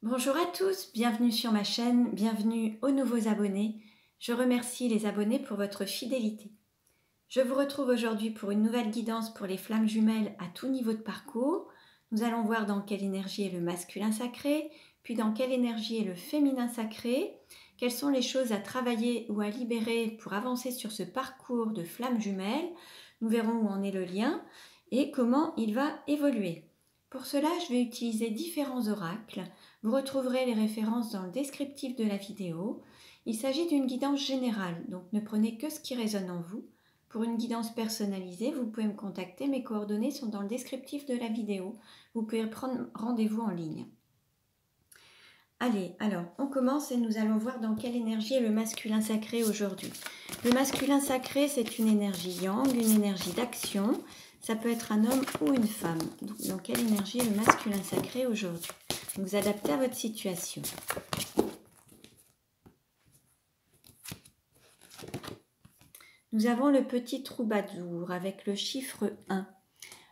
Bonjour à tous, bienvenue sur ma chaîne, bienvenue aux nouveaux abonnés. Je remercie les abonnés pour votre fidélité. Je vous retrouve aujourd'hui pour une nouvelle guidance pour les flammes jumelles à tout niveau de parcours. Nous allons voir dans quelle énergie est le masculin sacré, puis dans quelle énergie est le féminin sacré, quelles sont les choses à travailler ou à libérer pour avancer sur ce parcours de flammes jumelles. Nous verrons où en est le lien et comment il va évoluer. Pour cela, je vais utiliser différents oracles. Vous retrouverez les références dans le descriptif de la vidéo. Il s'agit d'une guidance générale, donc ne prenez que ce qui résonne en vous. Pour une guidance personnalisée, vous pouvez me contacter, mes coordonnées sont dans le descriptif de la vidéo. Vous pouvez prendre rendez-vous en ligne. Allez, alors, on commence et nous allons voir dans quelle énergie est le masculin sacré aujourd'hui. Le masculin sacré, c'est une énergie yang, une énergie d'action. Ça peut être un homme ou une femme. Donc, dans quelle énergie est le masculin sacré aujourd'hui? Vous adaptez à votre situation. Nous avons le petit troubadour avec le chiffre 1.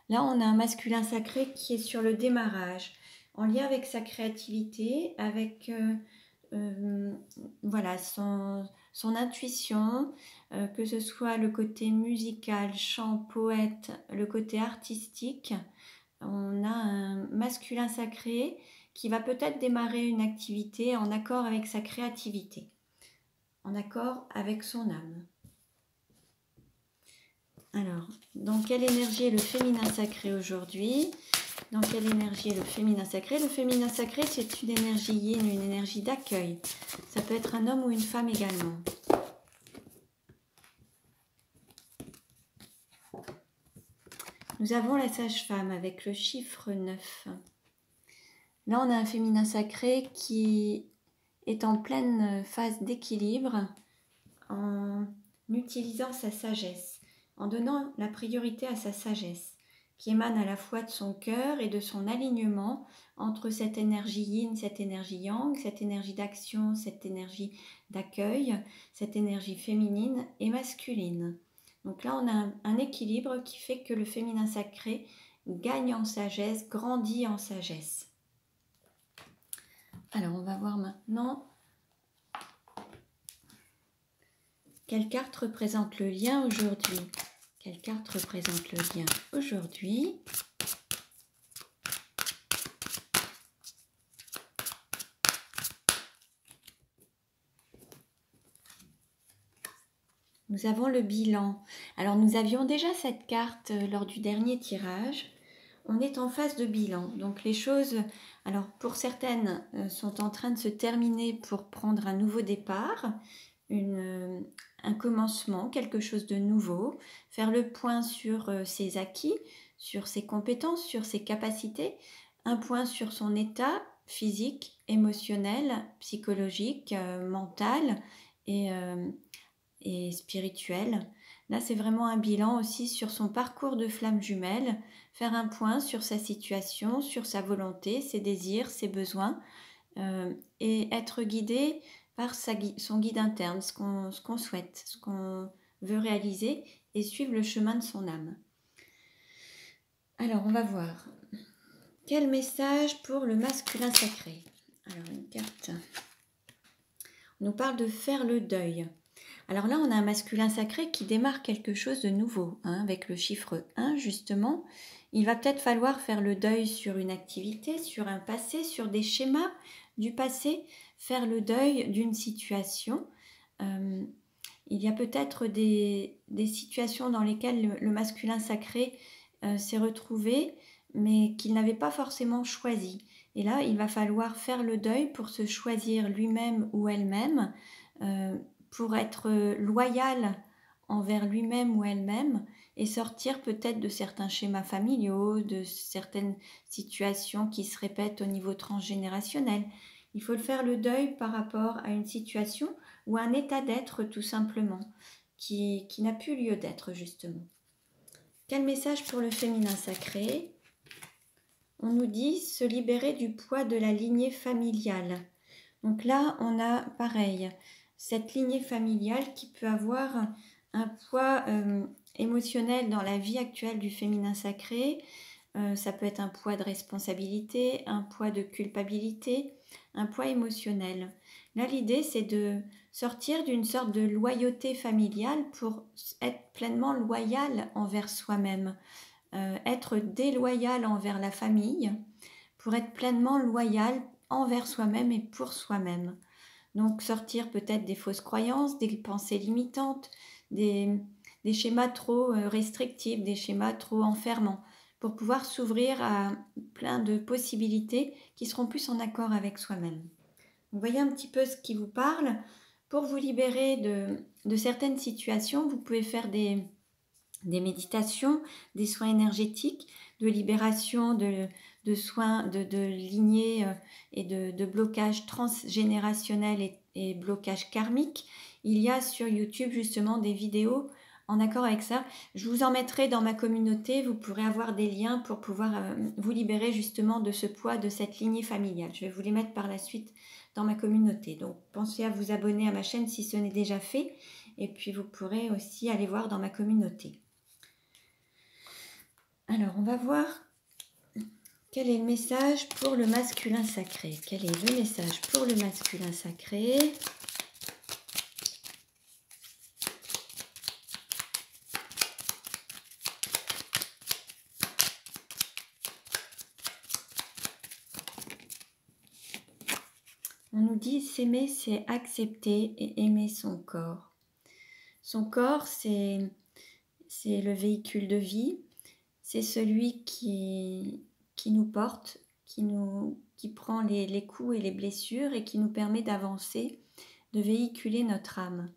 Là, on a un masculin sacré qui est sur le démarrage, en lien avec sa créativité, avec voilà, son intuition, que ce soit le côté musical, chant, poète, le côté artistique. On a un masculin sacré qui va peut-être démarrer une activité en accord avec sa créativité, en accord avec son âme. Alors, dans quelle énergie est le féminin sacré aujourd'hui? Dans quelle énergie est le féminin sacré? Le féminin sacré, c'est une énergie yin, une énergie d'accueil. Ça peut être un homme ou une femme également. Nous avons la sage-femme avec le chiffre 9. Là, on a un féminin sacré qui est en pleine phase d'équilibre en utilisant sa sagesse, en donnant la priorité à sa sagesse, qui émane à la fois de son cœur et de son alignement entre cette énergie yin, cette énergie yang, cette énergie d'action, cette énergie d'accueil, cette énergie féminine et masculine. Donc là, on a un équilibre qui fait que le féminin sacré gagne en sagesse, grandit en sagesse. Alors, on va voir maintenant quelle carte représente le lien aujourd'hui. Quelle carte représente le lien aujourd'hui? Nous avons le bilan. Alors, nous avions déjà cette carte lors du dernier tirage. On est en phase de bilan. Donc, les choses, alors pour certaines, sont en train de se terminer pour prendre un nouveau départ, un commencement, quelque chose de nouveau, faire le point sur ses acquis, sur ses compétences, sur ses capacités, un point sur son état physique, émotionnel, psychologique, mental et spirituel. Là, c'est vraiment un bilan aussi sur son parcours de flamme jumelle, faire un point sur sa situation, sur sa volonté, ses désirs, ses besoins, et être guidé par son guide interne, ce qu'on souhaite, ce qu'on veut réaliser, et suivre le chemin de son âme. Alors, on va voir. Quel message pour le masculin sacré? Alors, une carte. On nous parle de faire le deuil. Alors là, on a un masculin sacré qui démarre quelque chose de nouveau, avec le chiffre 1 justement. Il va peut-être falloir faire le deuil sur une activité, sur un passé, sur des schémas du passé, faire le deuil d'une situation. Il y a peut-être des situations dans lesquelles le masculin sacré s'est retrouvé, mais qu'il n'avait pas forcément choisi. Et là, il va falloir faire le deuil pour se choisir lui-même ou elle-même, pour être loyal envers lui-même ou elle-même et sortir peut-être de certains schémas familiaux, de certaines situations qui se répètent au niveau transgénérationnel. Il faut faire le deuil par rapport à une situation ou à un état d'être tout simplement qui n'a plus lieu d'être justement. Quel message pour le féminin sacré? On nous dit se libérer du poids de la lignée familiale. Donc là, on a pareil, cette lignée familiale qui peut avoir un poids émotionnel dans la vie actuelle du féminin sacré, ça peut être un poids de responsabilité, un poids de culpabilité, un poids émotionnel. Là, l'idée, c'est de sortir d'une sorte de loyauté familiale pour être pleinement loyal envers soi-même, être déloyal envers la famille, pour être pleinement loyal envers soi-même et pour soi-même. Donc sortir peut-être des fausses croyances, des pensées limitantes, des schémas trop restrictifs, des schémas trop enfermants, pour pouvoir s'ouvrir à plein de possibilités qui seront plus en accord avec soi-même. Vous voyez un petit peu ce qui vous parle. Pour vous libérer de certaines situations, vous pouvez faire des méditations, des soins énergétiques, de libération de soins, de lignées et de blocages transgénérationnels et blocages karmiques. Il y a sur YouTube justement des vidéos en accord avec ça. Je vous en mettrai dans ma communauté, vous pourrez avoir des liens pour pouvoir vous libérer justement de ce poids, de cette lignée familiale. Je vais vous les mettre par la suite dans ma communauté. Donc pensez à vous abonner à ma chaîne si ce n'est déjà fait. Et puis vous pourrez aussi aller voir dans ma communauté. Alors, on va voir quel est le message pour le masculin sacré. Quel est le message pour le masculin sacré? On nous dit s'aimer, c'est accepter et aimer son corps. Son corps, c'est le véhicule de vie. C'est celui qui nous porte, qui prend les coups et les blessures et qui nous permet d'avancer, de véhiculer notre âme.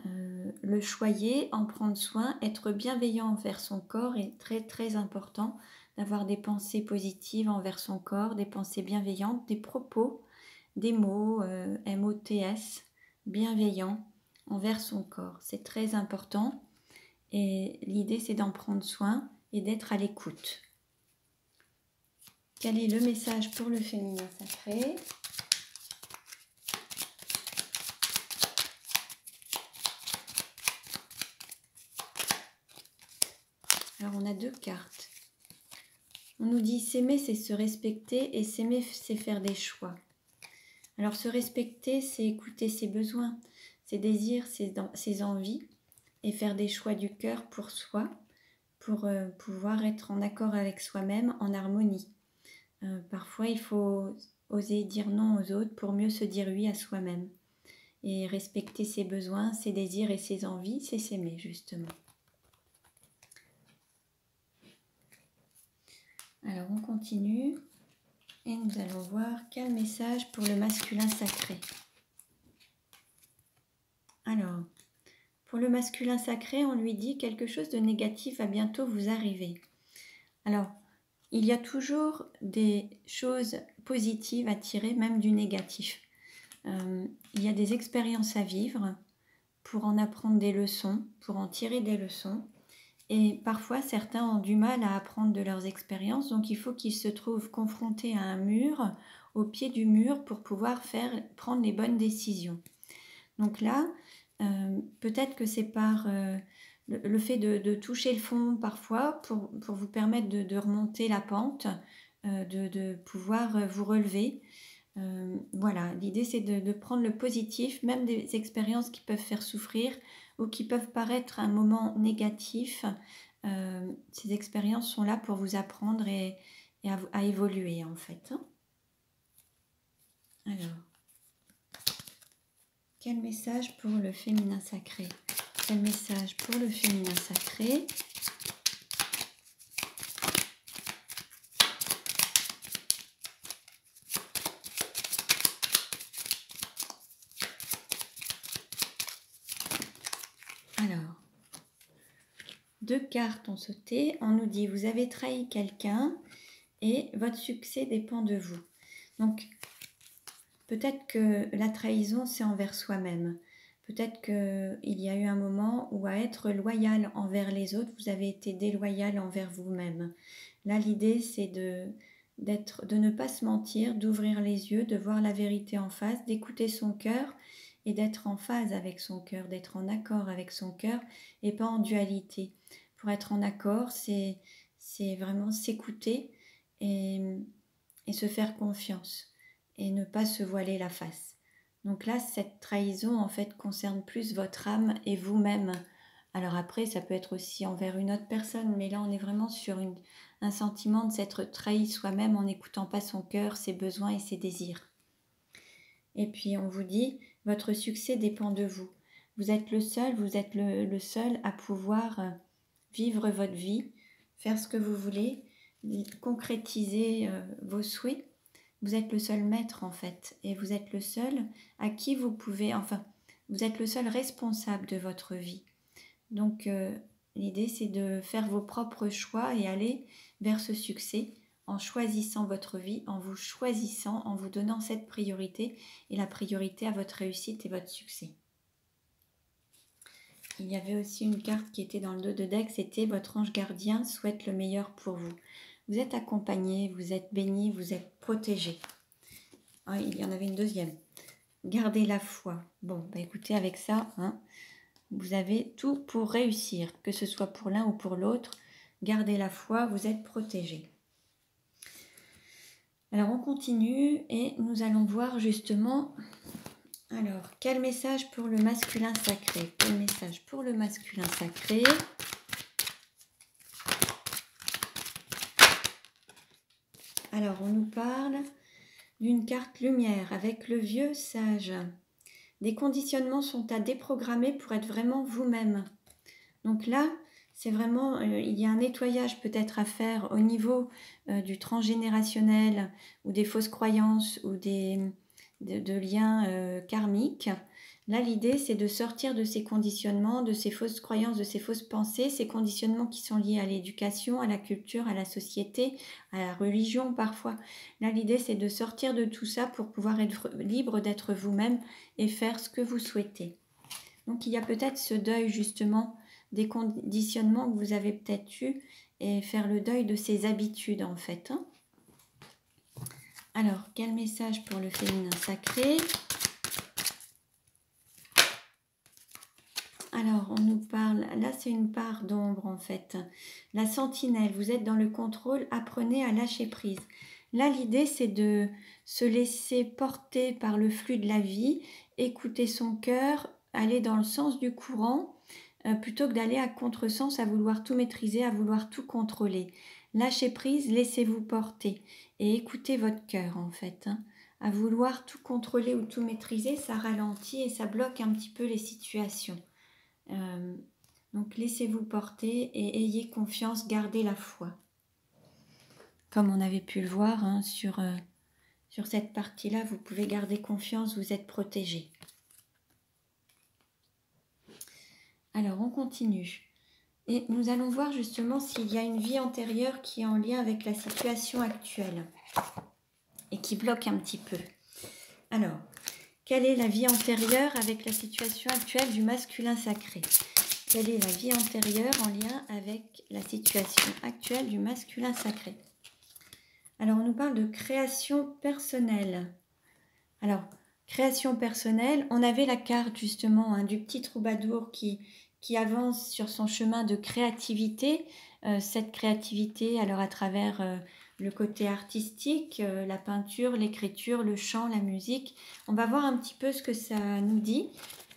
Le choyer, en prendre soin, être bienveillant envers son corps est très très important, d'avoir des pensées positives envers son corps, des pensées bienveillantes, des propos, des mots, MOTS, bienveillants envers son corps. C'est très important et l'idée c'est d'en prendre soin et d'être à l'écoute. Quel est le message pour le féminin sacré? Alors on a 2 cartes. On nous dit s'aimer c'est se respecter et s'aimer c'est faire des choix. Alors se respecter c'est écouter ses besoins, ses désirs, ses envies et faire des choix du cœur pour soi, pour pouvoir être en accord avec soi-même, en harmonie. Parfois il faut oser dire non aux autres pour mieux se dire oui à soi-même. Et respecter ses besoins, ses désirs et ses envies, c'est s'aimer justement. Alors on continue et nous allons voir quel message pour le masculin sacré. Alors, pour le masculin sacré, on lui dit quelque chose de négatif va bientôt vous arriver. Alors, il y a toujours des choses positives à tirer, même du négatif. Il y a des expériences à vivre pour en apprendre des leçons, pour en tirer des leçons. Et parfois, certains ont du mal à apprendre de leurs expériences, donc il faut qu'ils se trouvent confrontés à un mur, au pied du mur, pour pouvoir prendre les bonnes décisions. Donc là, peut-être que c'est par le fait de toucher le fond parfois, pour vous permettre de remonter la pente, de pouvoir vous relever. Voilà, l'idée c'est de prendre le positif, même des expériences qui peuvent faire souffrir ou qui peuvent paraître un moment négatif. Ces expériences sont là pour vous apprendre et à évoluer en fait. Alors, quel message pour le féminin sacré? Quel message pour le féminin sacré? Alors, 2 cartes ont sauté. On nous dit, vous avez trahi quelqu'un et votre succès dépend de vous. Donc, peut-être que la trahison, c'est envers soi-même. Peut-être qu'il y a eu un moment où à être loyal envers les autres, vous avez été déloyal envers vous-même. Là, l'idée, c'est de ne pas se mentir, d'ouvrir les yeux, de voir la vérité en face, d'écouter son cœur et d'être en phase avec son cœur, d'être en accord avec son cœur et pas en dualité. Pour être en accord, c'est c'est vraiment s'écouter et se faire confiance et ne pas se voiler la face. Donc là, cette trahison en fait concerne plus votre âme et vous-même. Alors après, ça peut être aussi envers une autre personne, mais là on est vraiment sur un sentiment de s'être trahi soi-même en n'écoutant pas son cœur, ses besoins et ses désirs. Et puis on vous dit, votre succès dépend de vous. Vous êtes le seul à pouvoir vivre votre vie, faire ce que vous voulez, concrétiser vos souhaits. Vous êtes le seul maître en fait, et vous êtes le seul à qui vous pouvez, enfin, vous êtes le seul responsable de votre vie. Donc l'idée c'est de faire vos propres choix et aller vers ce succès en choisissant votre vie, en vous choisissant, en vous donnant cette priorité et la priorité à votre réussite et votre succès. Il y avait aussi une carte qui était dans le dos de deck, c'était votre ange gardien souhaite le meilleur pour vous. Vous êtes accompagné, vous êtes béni, vous êtes protégé. Ah, il y en avait une deuxième. Gardez la foi. Bon, bah écoutez, avec ça, vous avez tout pour réussir, que ce soit pour l'un ou pour l'autre. Gardez la foi, vous êtes protégé. Alors on continue et nous allons voir justement, alors quel message pour le masculin sacré? Quel message pour le masculin sacré? Alors on nous parle d'une carte lumière avec le vieux sage. Des conditionnements sont à déprogrammer pour être vraiment vous-même. Donc là, c'est vraiment, il y a un nettoyage peut-être à faire au niveau du transgénérationnel ou des fausses croyances ou de liens karmiques. Là, l'idée, c'est de sortir de ces conditionnements, de ces fausses croyances, de ces fausses pensées, ces conditionnements qui sont liés à l'éducation, à la culture, à la société, à la religion parfois. Là, l'idée, c'est de sortir de tout ça pour pouvoir être libre d'être vous-même et faire ce que vous souhaitez. Donc, il y a peut-être ce deuil justement des conditionnements que vous avez peut-être eu et faire le deuil de ces habitudes en fait. Alors, quel message pour le féminin sacré? Alors, on nous parle, là c'est une part d'ombre en fait. La sentinelle, vous êtes dans le contrôle, apprenez à lâcher prise. Là, l'idée c'est de se laisser porter par le flux de la vie, écouter son cœur, aller dans le sens du courant, plutôt que d'aller à contresens, à vouloir tout maîtriser, à vouloir tout contrôler. Lâchez prise, laissez-vous porter et écoutez votre cœur en fait. À vouloir tout contrôler ou tout maîtriser, ça ralentit et ça bloque un petit peu les situations. Donc laissez-vous porter et ayez confiance, gardez la foi. Comme on avait pu le voir sur cette partie-là, vous pouvez garder confiance, vous êtes protégé. Alors on continue. Et nous allons voir justement s'il y a une vie antérieure qui est en lien avec la situation actuelle et qui bloque un petit peu. Alors, quelle est la vie antérieure avec la situation actuelle du masculin sacré? Quelle est la vie antérieure en lien avec la situation actuelle du masculin sacré? Alors, on nous parle de création personnelle. Alors, création personnelle, on avait la carte justement du petit troubadour qui avance sur son chemin de créativité. Cette créativité, alors à travers le côté artistique, la peinture, l'écriture, le chant, la musique. On va voir un petit peu ce que ça nous dit.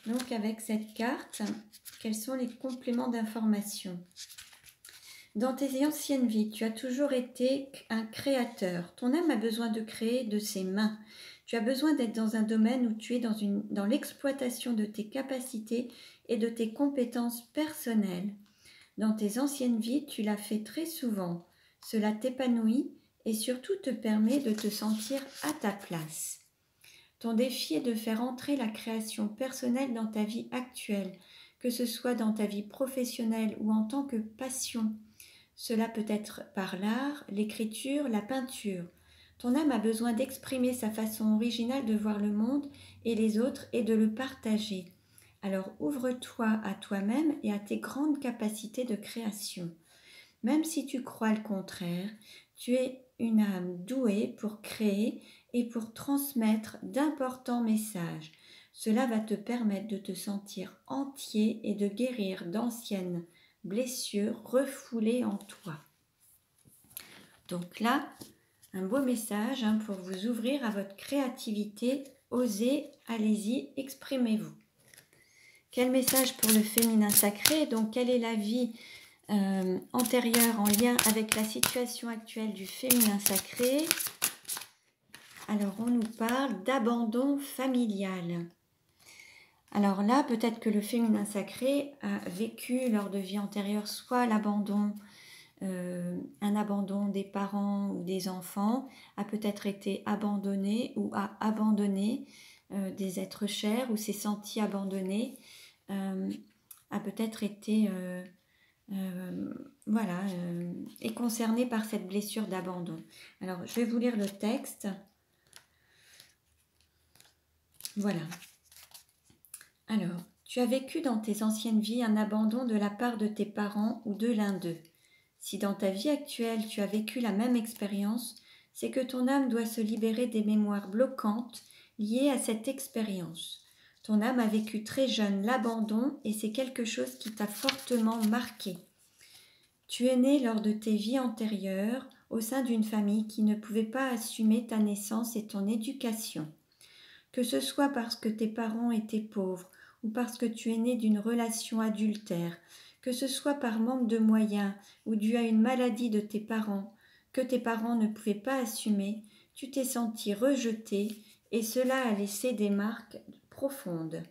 Donc, avec cette carte, quels sont les compléments d'information? Dans tes anciennes vies, tu as toujours été un créateur. Ton âme a besoin de créer de ses mains. Tu as besoin d'être dans un domaine où tu es dans l'exploitation de tes capacités et de tes compétences personnelles. Dans tes anciennes vies, tu l'as fait très souvent. Cela t'épanouit et surtout te permet de te sentir à ta place. Ton défi est de faire entrer la création personnelle dans ta vie actuelle, que ce soit dans ta vie professionnelle ou en tant que passion. Cela peut être par l'art, l'écriture, la peinture. Ton âme a besoin d'exprimer sa façon originale de voir le monde et les autres et de le partager. Alors ouvre-toi à toi-même et à tes grandes capacités de création. Même si tu crois le contraire, tu es une âme douée pour créer et pour transmettre d'importants messages. Cela va te permettre de te sentir entier et de guérir d'anciennes blessures refoulées en toi. Donc là, un beau message pour vous ouvrir à votre créativité. Osez, allez-y, exprimez-vous. Quel message pour le féminin sacré? Donc, quelle est la vie antérieure en lien avec la situation actuelle du féminin sacré? Alors, on nous parle d'abandon familial. Alors là, peut-être que le féminin sacré a vécu lors de vie antérieure soit l'abandon, un abandon des parents ou des enfants, a peut-être été abandonné ou a abandonné des êtres chers ou s'est senti abandonné, a peut-être été est concerné par cette blessure d'abandon. Alors, je vais vous lire le texte. Voilà. Alors, tu as vécu dans tes anciennes vies un abandon de la part de tes parents ou de l'un d'eux. Si dans ta vie actuelle tu as vécu la même expérience, c'est que ton âme doit se libérer des mémoires bloquantes liées à cette expérience. Ton âme a vécu très jeune l'abandon et c'est quelque chose qui t'a fortement marqué. Tu es né lors de tes vies antérieures au sein d'une famille qui ne pouvait pas assumer ta naissance et ton éducation. Que ce soit parce que tes parents étaient pauvres ou parce que tu es né d'une relation adultère, que ce soit par manque de moyens ou dû à une maladie de tes parents, que tes parents ne pouvaient pas assumer, tu t'es senti rejeté et cela a laissé des marques profondes.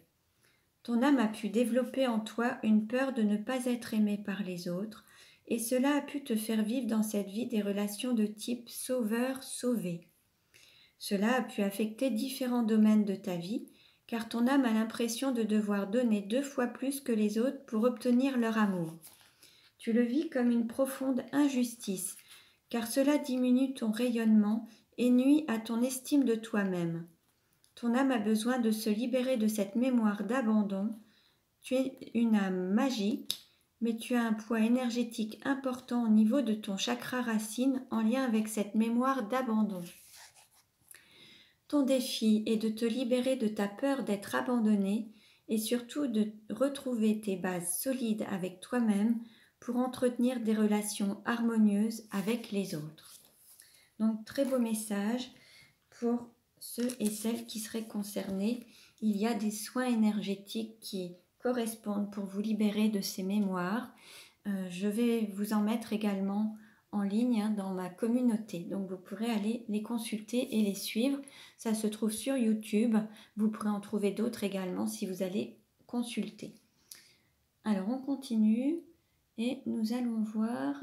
Ton âme a pu développer en toi une peur de ne pas être aimé par les autres et cela a pu te faire vivre dans cette vie des relations de type sauveur-sauvé. Cela a pu affecter différents domaines de ta vie, car ton âme a l'impression de devoir donner 2 fois plus que les autres pour obtenir leur amour. Tu le vis comme une profonde injustice, car cela diminue ton rayonnement et nuit à ton estime de toi-même. Ton âme a besoin de se libérer de cette mémoire d'abandon. Tu es une âme magique, mais tu as un poids énergétique important au niveau de ton chakra racine en lien avec cette mémoire d'abandon. Ton défi est de te libérer de ta peur d'être abandonné et surtout de retrouver tes bases solides avec toi-même pour entretenir des relations harmonieuses avec les autres. Donc, très beau message pour ceux et celles qui seraient concernés. Il y a des soins énergétiques qui correspondent pour vous libérer de ces mémoires. Je vais vous en mettre également en ligne dans ma communauté. Donc vous pourrez aller les consulter et les suivre. Ça se trouve sur YouTube. Vous pourrez en trouver d'autres également si vous allez consulter. Alors on continue et nous allons voir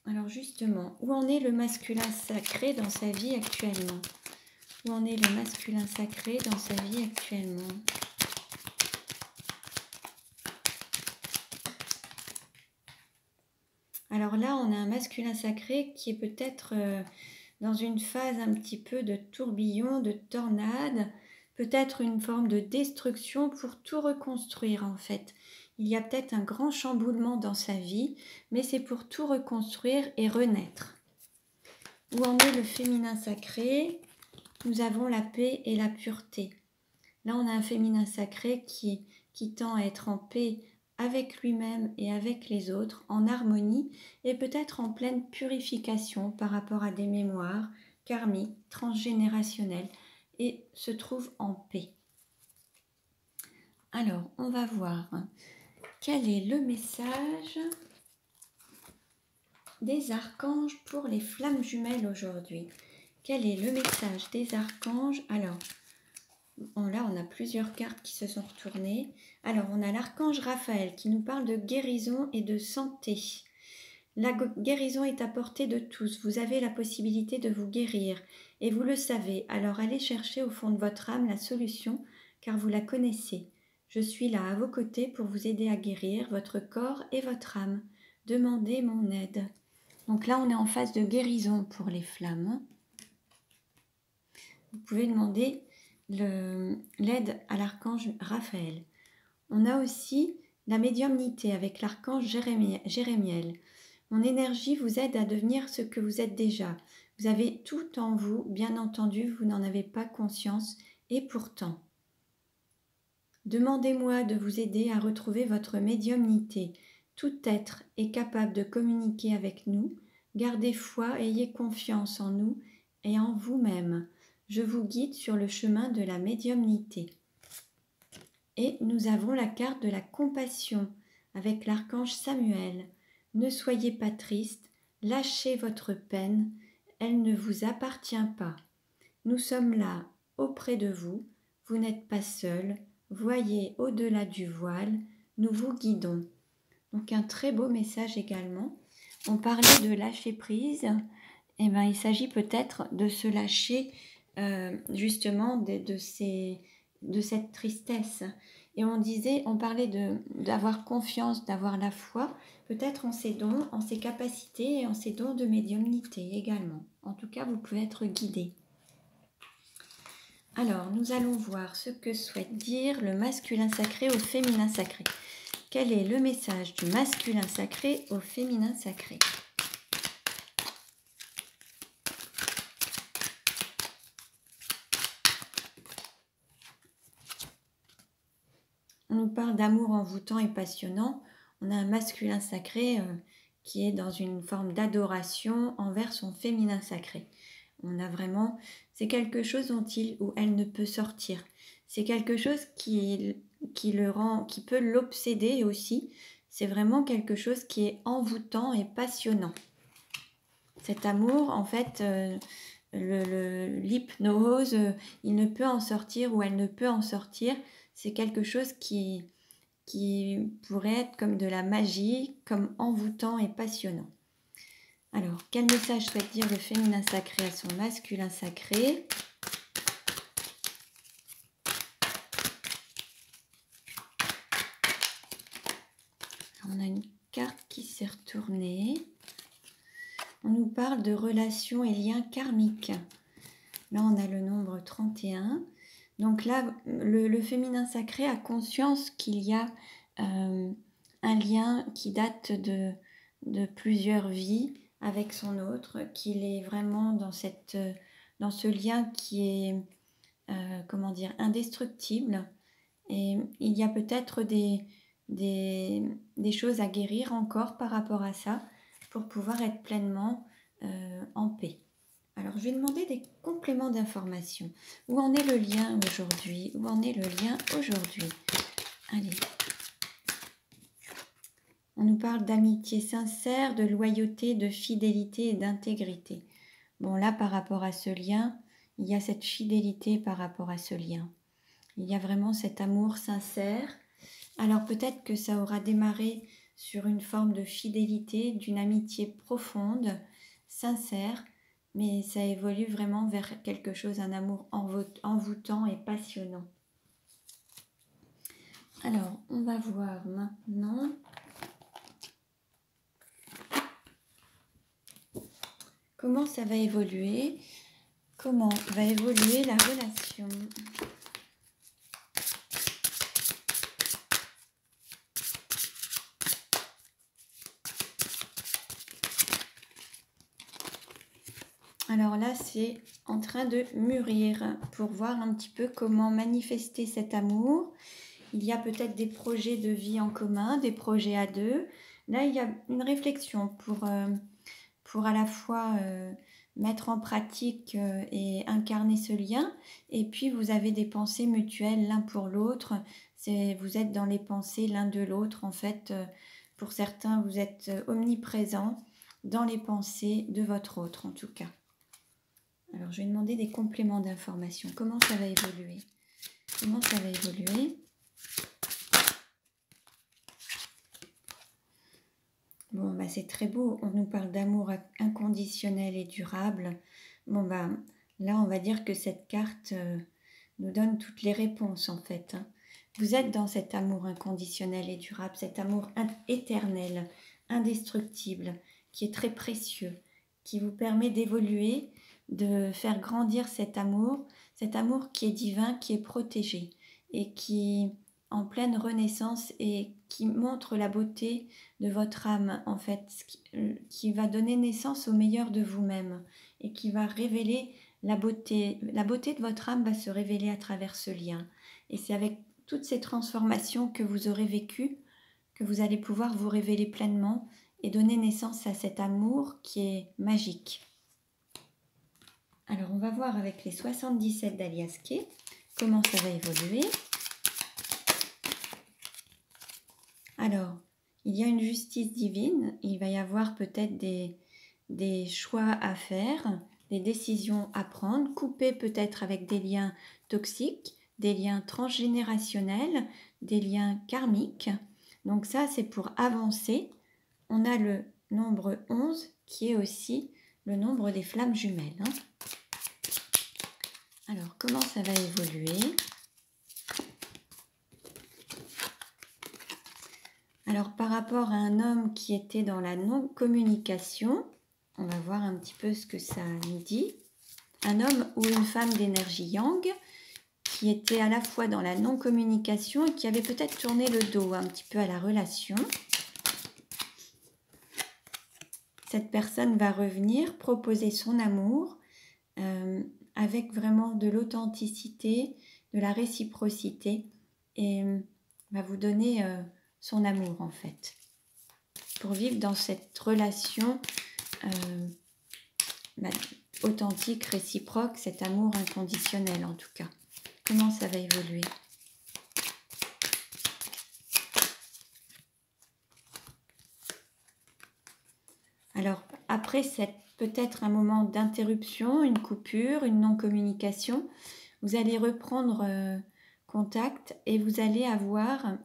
alors justement où en est le masculin sacré dans sa vie actuellement. Où en est le masculin sacré dans sa vie actuellement? Alors là, on a un masculin sacré qui est peut-être dans une phase un petit peu de tourbillon, de tornade, peut-être une forme de destruction pour tout reconstruire en fait. Il y a peut-être un grand chamboulement dans sa vie, mais c'est pour tout reconstruire et renaître. Où en est le féminin sacré? Nous avons la paix et la pureté. Là, on a un féminin sacré qui tend à être en paix avec lui-même et avec les autres, en harmonie et peut-être en pleine purification par rapport à des mémoires karmiques, transgénérationnelles et se trouve en paix. Alors, on va voir quel est le message des archanges pour les flammes jumelles aujourd'hui. Quel est le message des archanges? Alors, là, on a plusieurs cartes qui se sont retournées. Alors, on a l'archange Raphaël qui nous parle de guérison et de santé. La guérison est à portée de tous. Vous avez la possibilité de vous guérir et vous le savez. Alors, allez chercher au fond de votre âme la solution car vous la connaissez. Je suis là à vos côtés pour vous aider à guérir votre corps et votre âme. Demandez mon aide. Donc là, on est en phase de guérison pour les flammes. Vous pouvez demander l'aide à l'archange Raphaël. On a aussi la médiumnité avec l'archange Jérémiel. Mon énergie vous aide à devenir ce que vous êtes déjà. Vous avez tout en vous, bien entendu, vous n'en avez pas conscience, et pourtant. Demandez-moi de vous aider à retrouver votre médiumnité. Tout être est capable de communiquer avec nous, Gardez foi, ayez confiance en nous et en vous-même. Je vous guide sur le chemin de la médiumnité. Et nous avons la carte de la compassion avec l'archange Samuel. Ne soyez pas triste, lâchez votre peine, elle ne vous appartient pas. Nous sommes là, auprès de vous, vous n'êtes pas seul, voyez au-delà du voile, nous vous guidons. Donc un très beau message également. On parlait de lâcher prise, et ben, il s'agit peut-être de se lâcher justement de cette tristesse. Et on parlait d'avoir confiance, d'avoir la foi, peut-être en ses dons, en ses capacités et en ses dons de médiumnité également. En tout cas, vous pouvez être guidé. Alors, nous allons voir ce que souhaite dire le masculin sacré au féminin sacré. Quel est le message du masculin sacré au féminin sacré? On nous parle d'amour envoûtant et passionnant. On a un masculin sacré qui est dans une forme d'adoration envers son féminin sacré. On a vraiment, c'est quelque chose dont il ou elle ne peut sortir. C'est quelque chose qui peut l'obséder aussi. C'est vraiment quelque chose qui est envoûtant et passionnant. Cet amour, en fait, l'hypnose, il ne peut en sortir ou elle ne peut en sortir. C'est quelque chose qui pourrait être comme de la magie, comme envoûtant et passionnant. Alors, quel message souhaite dire le féminin sacré à son masculin sacré? On a une carte qui s'est retournée. On nous parle de relations et liens karmiques. Là, on a le nombre 31. Donc là, le féminin sacré a conscience qu'il y a un lien qui date de plusieurs vies avec son autre, qu'il est vraiment dans ce lien qui est, indestructible. Et il y a peut-être des choses à guérir encore par rapport à ça pour pouvoir être pleinement en paix. Alors, je vais demander des compléments d'information. Où en est le lien aujourd'hui? Où en est le lien aujourd'hui? Allez. On nous parle d'amitié sincère, de loyauté, de fidélité et d'intégrité. Bon, là, par rapport à ce lien, il y a cette fidélité par rapport à ce lien. Il y a vraiment cet amour sincère. Alors, peut-être que ça aura démarré sur une forme de fidélité, d'une amitié profonde, sincère, mais ça évolue vraiment vers quelque chose, un amour envoûtant et passionnant. Alors, on va voir maintenant comment ça va évoluer, comment va évoluer la relation. Alors là, c'est en train de mûrir pour voir un petit peu comment manifester cet amour. Il y a peut-être des projets de vie en commun, des projets à deux. Là, il y a une réflexion pour à la fois mettre en pratique et incarner ce lien. Et puis, vous avez des pensées mutuelles l'un pour l'autre. Vous êtes dans les pensées l'un de l'autre. En fait, pour certains, vous êtes omniprésents dans les pensées de votre autre, en tout cas. Alors, je vais demander des compléments d'information. Comment ça va évoluer? Comment ça va évoluer? Bon, bah, c'est très beau. On nous parle d'amour inconditionnel et durable. Bon, bah, là, on va dire que cette carte nous donne toutes les réponses, en fait. Vous êtes dans cet amour inconditionnel et durable, cet amour éternel, indestructible, qui est très précieux, qui vous permet d'évoluer, de faire grandir cet amour qui est divin, qui est protégé et qui en pleine renaissance et qui montre la beauté de votre âme, en fait, qui va donner naissance au meilleur de vous-même et qui va révéler la beauté. La beauté de votre âme va se révéler à travers ce lien. Et c'est avec toutes ces transformations que vous aurez vécues que vous allez pouvoir vous révéler pleinement et donner naissance à cet amour qui est magique. Alors on va voir avec les 77 d'Alias Kay comment ça va évoluer. Alors, il y a une justice divine, il va y avoir peut-être des choix à faire, des décisions à prendre, couper peut-être avec des liens toxiques, des liens transgénérationnels, des liens karmiques. Donc ça, c'est pour avancer. On a le nombre 11 qui est aussi le nombre des flammes jumelles. Alors, comment ça va évoluer ? Alors, par rapport à un homme qui était dans la non-communication, on va voir un petit peu ce que ça nous dit. Un homme ou une femme d'énergie yang qui était à la fois dans la non-communication et qui avait peut-être tourné le dos un petit peu à la relation. Cette personne va revenir proposer son amour avec vraiment de l'authenticité, de la réciprocité et va vous donner son amour en fait. Pour vivre dans cette relation authentique, réciproque, cet amour inconditionnel en tout cas. Comment ça va évoluer ? Alors, après peut-être un moment d'interruption, une coupure, une non-communication, vous allez reprendre contact et vous allez avoir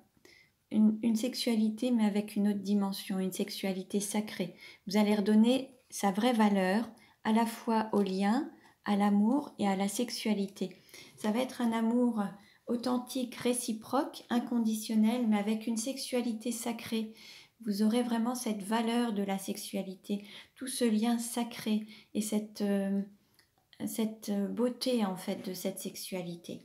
une sexualité mais avec une autre dimension, une sexualité sacrée. Vous allez redonner sa vraie valeur à la fois au lien, à l'amour et à la sexualité. Ça va être un amour authentique, réciproque, inconditionnel, mais avec une sexualité sacrée. Vous aurez vraiment cette valeur de la sexualité, tout ce lien sacré et cette beauté en fait de cette sexualité.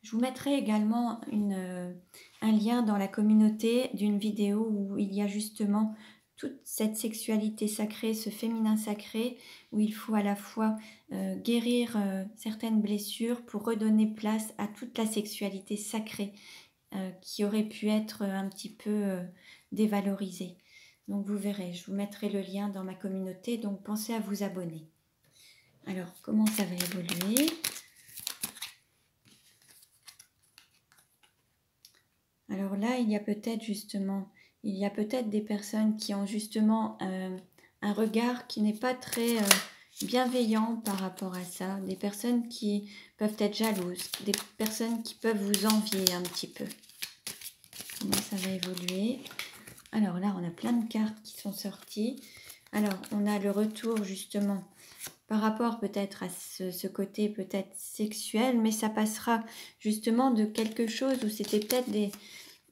Je vous mettrai également un lien dans la communauté d'une vidéo où il y a justement toute cette sexualité sacrée, ce féminin sacré, où il faut à la fois guérir certaines blessures pour redonner place à toute la sexualité sacrée qui aurait pu être un petit peu dévalorisée. Donc vous verrez, je vous mettrai le lien dans ma communauté, donc pensez à vous abonner. Alors, comment ça va évoluer ? Alors là, il y a peut-être des personnes qui ont justement un regard qui n'est pas très bienveillant par rapport à ça, des personnes qui peuvent être jalouses, des personnes qui peuvent vous envier un petit peu. Comment ça va évoluer ? Alors là, on a plein de cartes qui sont sorties. Alors, on a le retour justement par rapport peut-être à ce côté peut-être sexuel, mais ça passera justement de quelque chose où c'était peut-être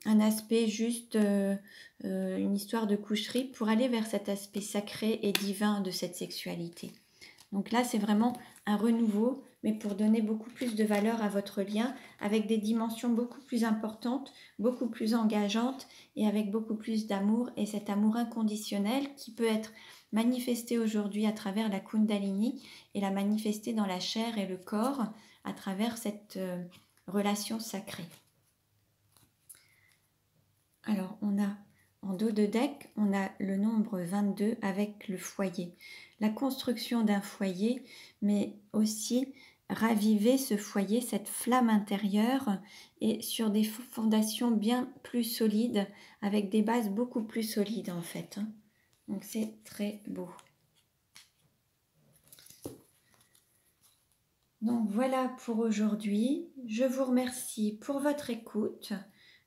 un aspect juste, une histoire de coucherie pour aller vers cet aspect sacré et divin de cette sexualité. Donc là, c'est vraiment un renouveau, mais pour donner beaucoup plus de valeur à votre lien, avec des dimensions beaucoup plus importantes, beaucoup plus engageantes et avec beaucoup plus d'amour et cet amour inconditionnel qui peut être manifesté aujourd'hui à travers la Kundalini et la manifester dans la chair et le corps à travers cette relation sacrée. Alors, on a en dos de deck, on a le nombre 22 avec le foyer. La construction d'un foyer, mais aussi raviver ce foyer, cette flamme intérieure et sur des fondations bien plus solides, avec des bases beaucoup plus solides en fait. Donc c'est très beau. Donc voilà pour aujourd'hui. Je vous remercie pour votre écoute.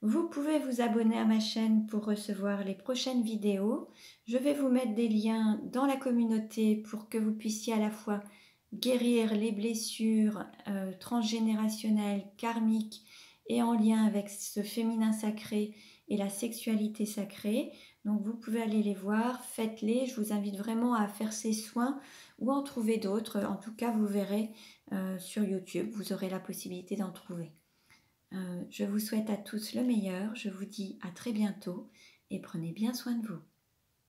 Vous pouvez vous abonner à ma chaîne pour recevoir les prochaines vidéos. Je vais vous mettre des liens dans la communauté pour que vous puissiez à la fois guérir les blessures transgénérationnelles, karmiques et en lien avec ce féminin sacré et la sexualité sacrée. Donc vous pouvez aller les voir, faites-les. Je vous invite vraiment à faire ces soins ou en trouver d'autres. En tout cas, vous verrez sur YouTube, vous aurez la possibilité d'en trouver. Je vous souhaite à tous le meilleur, je vous dis à très bientôt et prenez bien soin de vous.